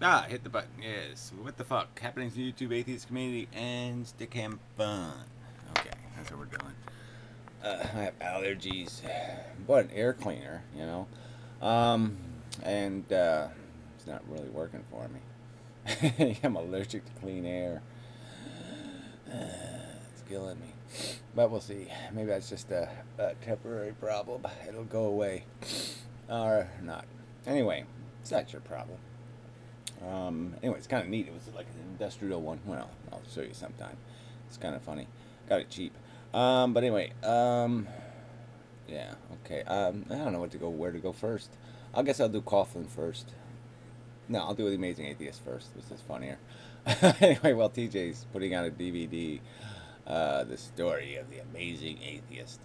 Ah, hit the button. Yes. What the fuck? Happenings in the YouTube atheist community and Dicken fun. Okay, that's what we're doing. I have allergies. Bought an air cleaner, you know. Um, and it's not really working for me. I'm allergic to clean air. It's killing me. But we'll see. Maybe that's just a temporary problem. It'll go away. Or not. Anyway, it's not your problem. Anyway, it's kind of neat. It was like an industrial one. Well, I'll show you sometime. It's kind of funny. Got it cheap. But anyway, yeah, okay. I don't know where to go first. I guess I'll do Coughlin first. No, I'll do The Amazing Atheist first. This is funnier. Anyway, well, TJ's putting out a DVD, the story of the Amazing Atheist,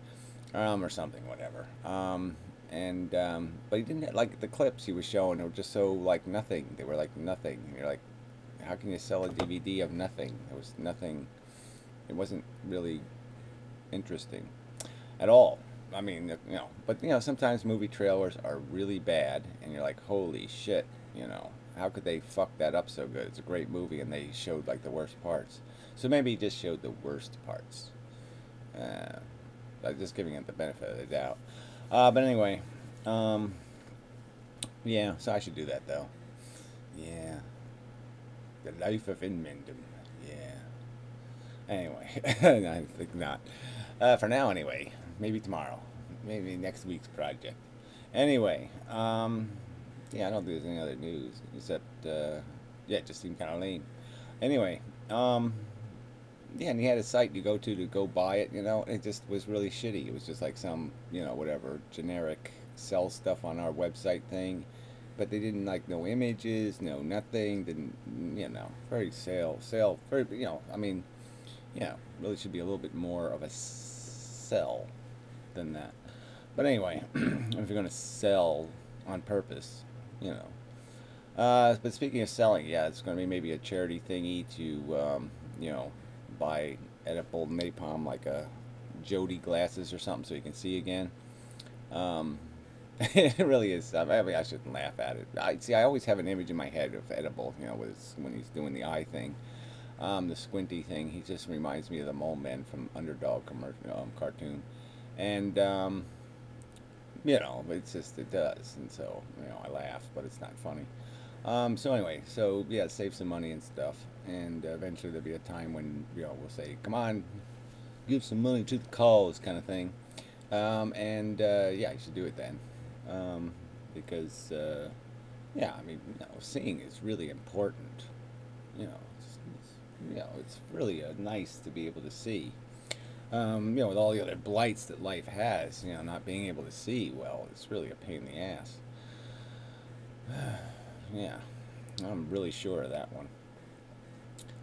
or something, whatever. But he didn't like the clips he was showing. They were just so like nothing. They were like nothing. And you're like, how can you sell a DVD of nothing? There was nothing. It wasn't really interesting at all. I mean, you know, but you know, sometimes movie trailers are really bad, and you're like, holy shit, you know, how could they fuck that up so good? It's a great movie, and they showed like the worst parts. So maybe he just showed the worst parts. I'm just giving it the benefit of the doubt. But anyway, yeah, so I should do that though. Yeah. The life of inmendham. Yeah. Anyway, I think not. For now, anyway. Maybe tomorrow. Maybe next week's project. Anyway, yeah, I don't think there's any other news except, yeah, it just seemed kind of lame. Anyway, yeah, and he had a site you go to go buy it, you know, it just was really shitty. It was just like some, you know, whatever, generic sell stuff on our website thing. But they didn't like no images, no nothing, didn't, you know, very sale, very, you know, I mean, yeah, really should be a little bit more of a sell than that. But anyway, if you're going to sell on purpose, you know. But speaking of selling, yeah, it's going to be maybe a charity thingy to, you know, buy edible napalm like a Jody glasses or something so you can see again. It really is. I mean, I shouldn't laugh at it. I always have an image in my head of edible, you know, when he's doing the eye thing, the squinty thing. He just reminds me of the Mole Man from Underdog cartoon, and you know, it's just it does, and so you know, I laugh, but it's not funny. So anyway, so yeah, save some money and stuff, and eventually there'll be a time when, you know, we'll say, come on, give some money to the cause, kind of thing. Yeah, you should do it then, because yeah, I mean, you know, seeing is really important. You know, you know, it's really nice to be able to see. You know, with all the other blights that life has, you know, not being able to see well, it's really a pain in the ass. Yeah, I'm really sure of that one.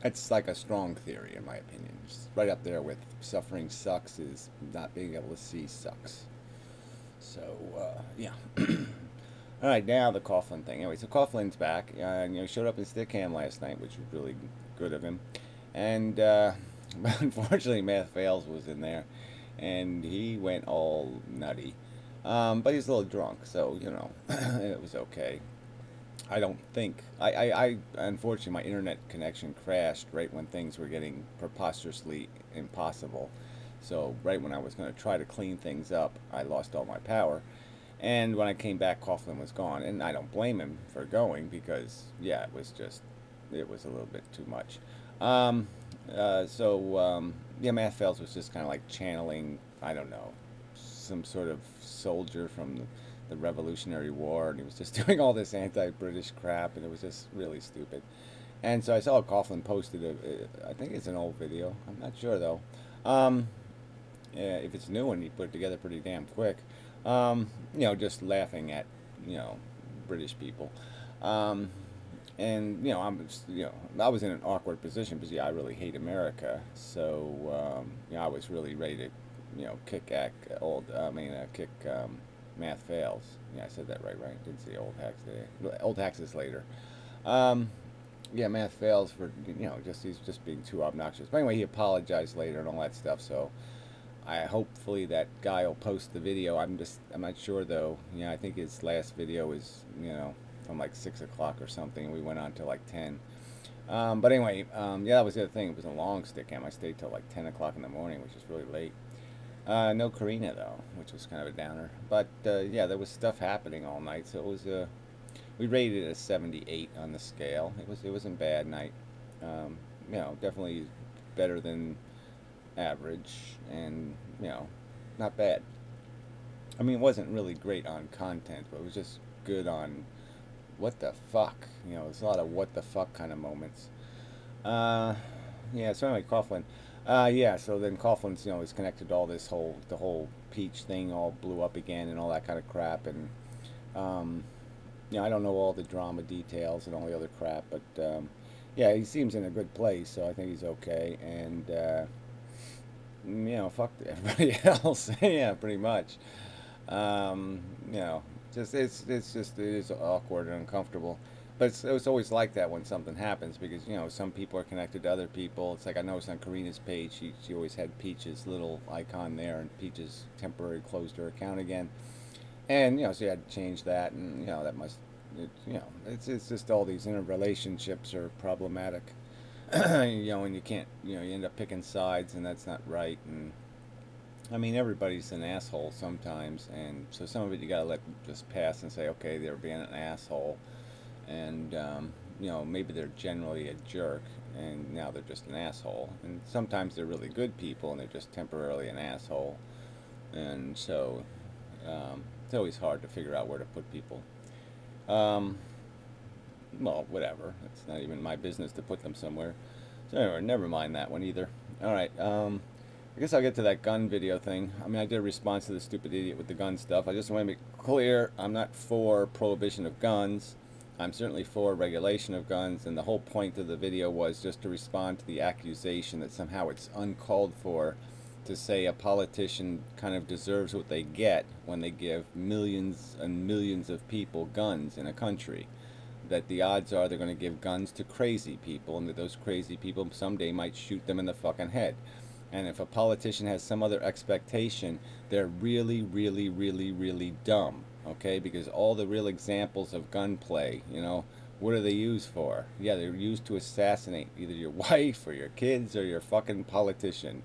It's like a strong theory, in my opinion. It's right up there with suffering sucks is not being able to see sucks. So, yeah. All right, now the Coughlin thing. Anyway, so Coughlin's back. You know, he showed up in Stickam last night, which was really good of him. And unfortunately, Math Fails was in there, and he went all nutty. But he's a little drunk, so, you know, it was okay. I don't think unfortunately my internet connection crashed right when things were getting preposterously impossible. So right when I was going to try to clean things up, I lost all my power. And when I came back, Coughlin was gone, and I don't blame him for going because yeah, it was a little bit too much. Yeah, Matt Fails was just kind of like channeling, I don't know, some sort of soldier from the Revolutionary War, and he was just doing all this anti-British crap, and it was just really stupid. And so I saw Coughlin posted I think it's an old video. I'm not sure though. Yeah, if it's new one, he put it together pretty damn quick. You know, just laughing at, you know, British people. And you know, I was in an awkward position because yeah, I really hate America. So you know, I was really ready to, you know, kick Math Fails. Yeah, I said that right? Didn't say old hacks today. Old hacks is later. Yeah, Math Fails for, you know, he's just being too obnoxious. But anyway, he apologized later and all that stuff. So hopefully that guy will post the video. I'm not sure though. Yeah, I think his last video is, you know, from like 6 o'clock or something. We went on till like 10. But anyway, yeah, that was the other thing. It was a long stick camp. I stayed till like 10 o'clock in the morning, which is really late. No Karina though, which was kind of a downer. But yeah, there was stuff happening all night, so it was we rated it a 78 on the scale. It wasn't a bad night. You know, definitely better than average, and you know, not bad. I mean, it wasn't really great on content, but it was just good on what the fuck. You know, there's a lot of what the fuck kind of moments. Uh, yeah. So anyway, Coughlin. Yeah. So then Coughlin's, you know, is connected to all this the whole peach thing all blew up again and all that kind of crap. And you know, I don't know all the drama details and all the other crap, but yeah, he seems in a good place, so I think he's okay. And you know, fuck everybody else. Yeah, pretty much. You know, just it is awkward and uncomfortable. But it's always like that when something happens, because you know some people are connected to other people. It's like I noticed on Karina's page, she always had Peach's little icon there, and Peach's temporarily closed her account again, and you know, so you had to change that, and you know that must, you know, it's just all these interrelationships are problematic. You know, and you can't, you know, you end up picking sides, and that's not right. And I mean, everybody's an asshole sometimes, and so some of it you gotta let just pass and say, okay, they're being an asshole, and you know, maybe they're generally a jerk, and now they're just an asshole. And sometimes they're really good people, and they're just temporarily an asshole. And so it's always hard to figure out where to put people. Um, well, whatever. It's not even my business to put them somewhere. So anyway, never mind that one either. All right. I guess I'll get to that gun video thing. I mean, I did a response to the stupid idiot with the gun stuff. I just want to make clear, I'm not for prohibition of guns. I'm certainly for regulation of guns, and the whole point of the video was just to respond to the accusation that somehow it's uncalled for to say a politician kind of deserves what they get when they give millions and millions of people guns in a country. That the odds are they're going to give guns to crazy people, and that those crazy people someday might shoot them in the fucking head. And if a politician has some other expectation, they're really, really, really, really dumb, okay? Because all the real examples of gunplay, you know, what are they used for? Yeah, they're used to assassinate either your wife or your kids or your fucking politician.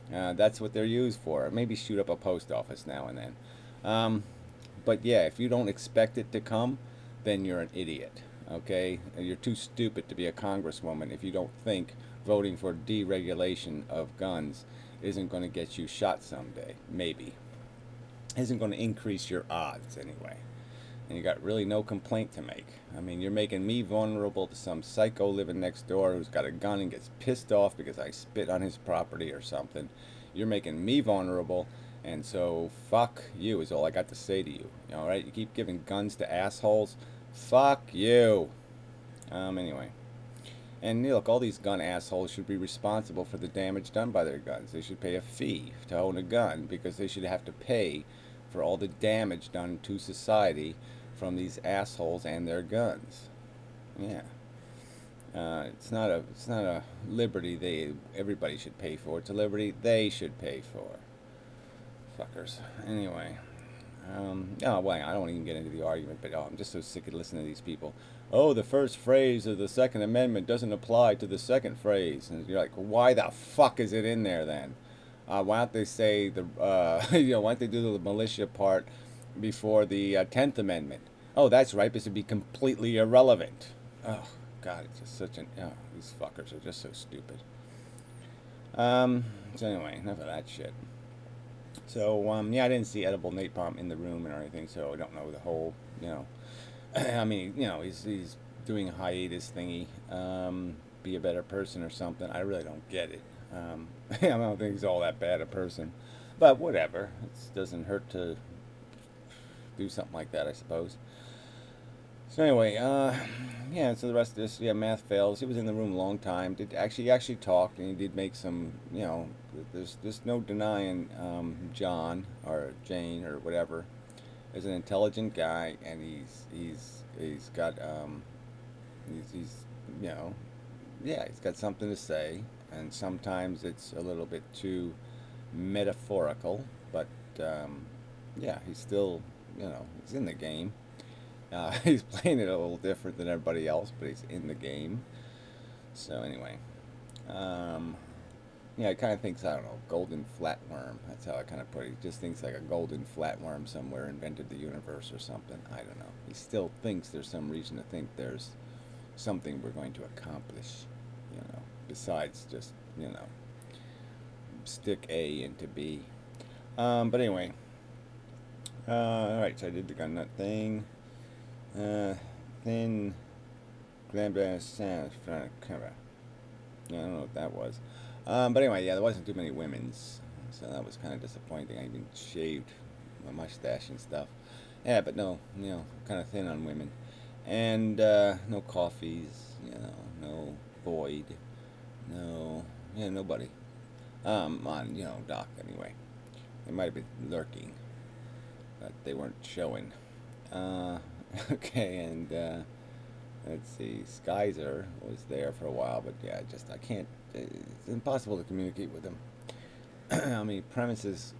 That's what they're used for. Maybe shoot up a post office now and then. But yeah, if you don't expect it to come, then you're an idiot, okay? You're too stupid to be a congresswoman if you don't think voting for deregulation of guns isn't going to get you shot someday. Maybe. Isn't going to increase your odds anyway. And you got really no complaint to make. I mean, you're making me vulnerable to some psycho living next door who's got a gun and gets pissed off because I spit on his property or something. You're making me vulnerable, and so fuck you is all I got to say to you. Alright, you keep giving guns to assholes. Fuck you. Anyway. And look, all these gun assholes should be responsible for the damage done by their guns. They should pay a fee to own a gun, because they should have to pay for all the damage done to society from these assholes and their guns. Yeah. It's not a liberty everybody should pay for. It's a liberty they should pay for. Fuckers. Anyway. Oh, well, I don't even get into the argument, but I'm just so sick of listening to these people. Oh, the first phrase of the Second Amendment doesn't apply to the second phrase. And you're like, why the fuck is it in there then? Why don't they say the, you know, why don't they do the militia part before the 10th Amendment? Oh, that's right, because it'd be completely irrelevant. Oh, God, it's just such an, oh, these fuckers are just so stupid. So anyway, enough of that shit. So, yeah, I didn't see Edible Napalm in the room or anything, so I don't know the whole, you know, I mean, you know, he's doing a hiatus thingy, be a better person or something. I really don't get it. I don't think he's all that bad a person, but whatever. It doesn't hurt to do something like that, I suppose. So anyway, yeah, so the rest of this, yeah, math fails. He was in the room a long time. He actually talked, and he did make some, you know, there's no denying John or Jane or whatever is an intelligent guy, and he's got he's you know, yeah, he's got something to say, and sometimes it's a little bit too metaphorical, but yeah, he's still, you know, he's in the game. He's playing it a little different than everybody else, but he's in the game. So anyway, um, yeah, he kind of thinks, I don't know, golden flatworm. That's how I kind of put it. He just thinks like a golden flatworm somewhere invented the universe or something. I don't know. He still thinks there's some reason to think there's something we're going to accomplish, besides just, stick A into B. But anyway, alright, so I did the gun nut thing. Thin gland sounds front of camera. Yeah, I don't know what that was. But anyway, yeah, there wasn't too many women's, so that was kind of disappointing. I even shaved my mustache and stuff. Yeah, but no, kind of thin on women. And no coffees, no Void, nobody. On, Doc anyway. They might have been lurking, but they weren't showing. Okay, and let's see, Skyzer was there for a while, but yeah, I can't, it's impossible to communicate with him. I mean, he premises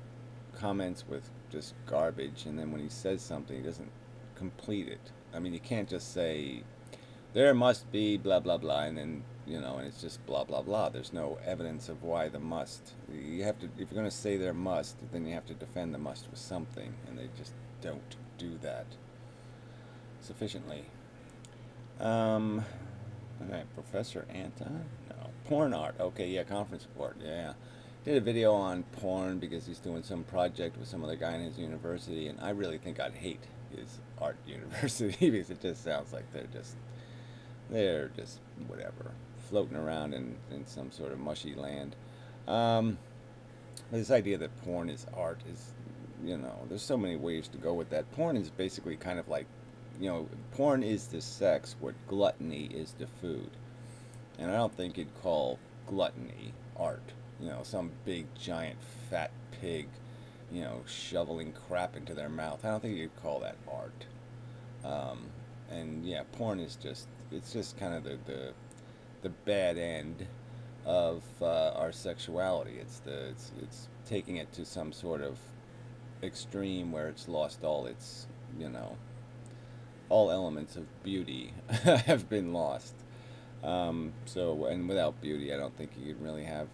comments with just garbage, and then when he says something, he doesn't complete it. I mean, you can't just say, there must be blah, blah, blah, and then, and it's just blah, blah, blah. There's no evidence of why the must. You have to, if you're going to say there must, then you have to defend the must with something, and they just don't do that sufficiently. Alright, Professor Anton? No. Porn art. Okay, yeah, conference report. Yeah. Did a video on porn because he's doing some project with some other guy in his university, and I really think I'd hate his art university because it just sounds like they're just whatever, floating around in some sort of mushy land. This idea that porn is art is, there's so many ways to go with that. Porn is basically kind of like, porn is the sex, what gluttony is the food. And I don't think you'd call gluttony art. Some big, giant, fat pig, shoveling crap into their mouth. I don't think you'd call that art. And yeah, porn is it's just kind of the bad end of our sexuality. It's taking it to some sort of extreme where it's lost all its, all elements of beauty have been lost. So, and without beauty, I don't think you could really have,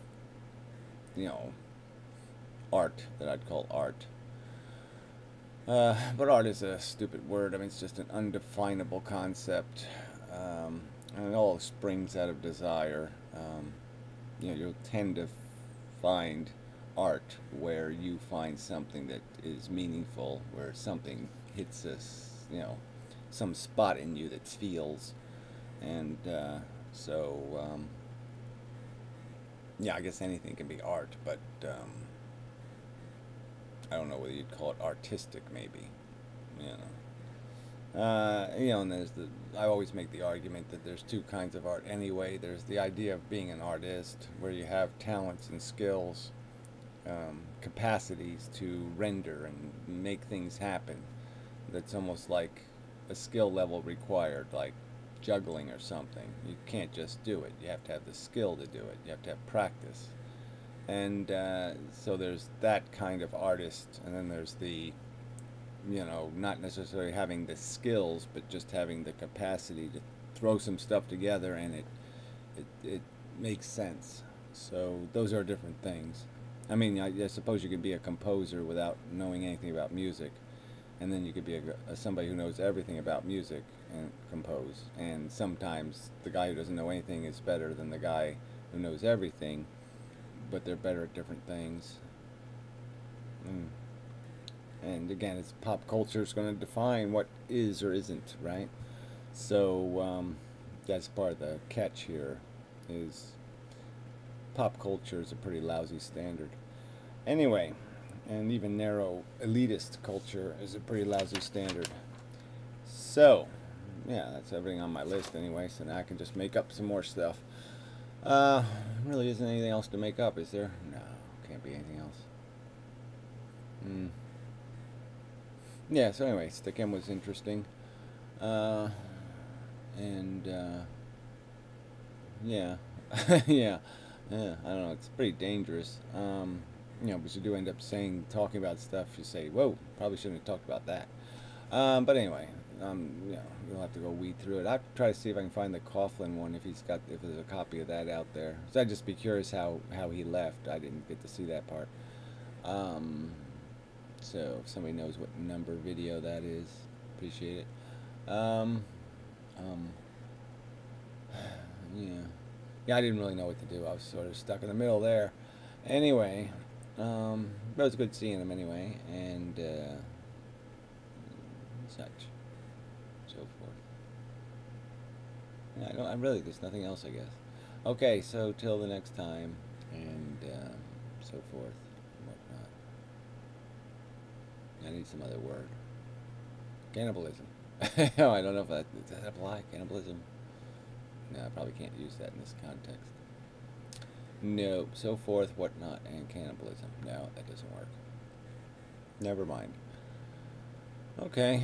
art that I'd call art. But art is a stupid word. I mean, it's just an undefinable concept. And it all springs out of desire. You'll tend to find art where you find something that is meaningful, where something hits us, some spot in you that feels. And yeah, I guess anything can be art, but I don't know whether you'd call it artistic, maybe. And I always make the argument that there's two kinds of art anyway. There's the idea of being an artist, where you have talents and skills, capacities to render and make things happen. That's almost like a skill level required, like juggling or something. You can't just do it. You have to have the skill to do it. You have to have practice. And so there's that kind of artist, and then there's the, not necessarily having the skills, but just having the capacity to throw some stuff together and it makes sense. So those are different things. I mean, I suppose you could be a composer without knowing anything about music, and then you could be somebody who knows everything about music and compose. And sometimes the guy who doesn't know anything is better than the guy who knows everything, but they're better at different things. And again, it's pop culture is going to define what is or isn't, right? So that's part of the catch here, is pop culture is a pretty lousy standard. Anyway, and even narrow elitist culture is a pretty lousy standard. So, yeah, that's everything on my list anyway, so now I can just make up some more stuff. Really isn't anything else to make up, is there? No, can't be anything else. Yeah, so anyway, Dicken was interesting. Yeah. Yeah. Yeah, I don't know, it's pretty dangerous. But you do end up talking about stuff, you say, whoa, probably shouldn't have talked about that. But anyway, you know, you'll have to go weed through it. I'll try to see if I can find the Coughlin one if there's a copy of that out there. So I'd just be curious how he left. I didn't get to see that part. So if somebody knows what number video that is, appreciate it. Yeah. Yeah, I didn't really know what to do. I was sort of stuck in the middle there. Anyway, but it was good seeing him anyway, and such, so forth. Yeah, I really, there's nothing else, I guess. Okay, so till the next time, and so forth, and whatnot. I need some other word. Cannibalism. Oh, I don't know if does that apply? Cannibalism? No, I probably can't use that in this context. No, so forth, whatnot, and cannibalism. No, that doesn't work. Never mind. Okay.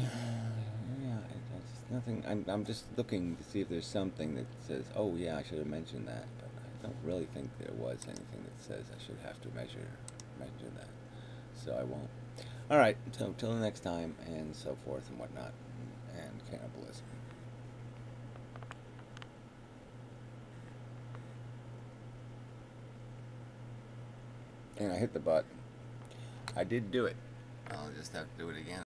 Yeah, it's nothing. I'm just looking to see if there's something that says, oh yeah, I should have mentioned that, but I don't really think there was anything that says I should have to mention that, so I won't. All right, so till the next time, and so forth and whatnot, and cannibalism. And I hit the button. I did do it. I'll just have to do it again.